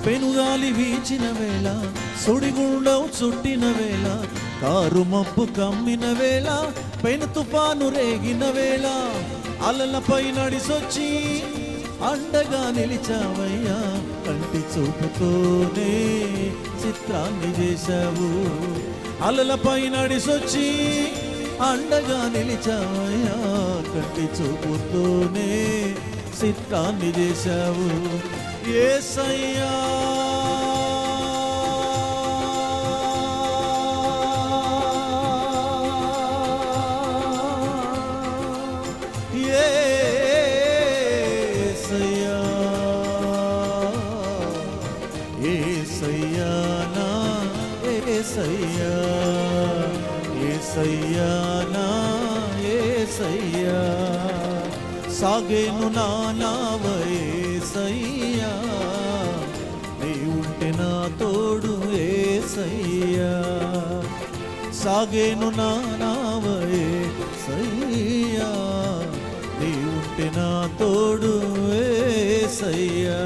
పెనుగాలి వీచిన వేళ, సుడిగుండం చుట్టిన వేళ, కారు మబ్బు కమ్మిన వేళ, పెను తుఫాను రేగిన వేళ, అలలపై నడిసొచ్చి అండగా నిలిచావయ్యా. కంటి చూపుతోనే చిత్రాన్ని చేశావు. అలలపై నడిసొచ్చి అండగా నిలిచావయ్యా. కంటి చూపుతోనే చిత్రాన్ని చేశావు. యేసయ్యా యేసయ్యా నా యేసయ్యా, యేసయ్యా నా యేసయ్యా, సాగేను నా నావ యేసయ్యా, నీ ఉంటే నా తోడు యేసయ్యా. సాగేను నా నావ యేసయ్యా, నీ ఉంటే నా తోడు యేసయ్యా.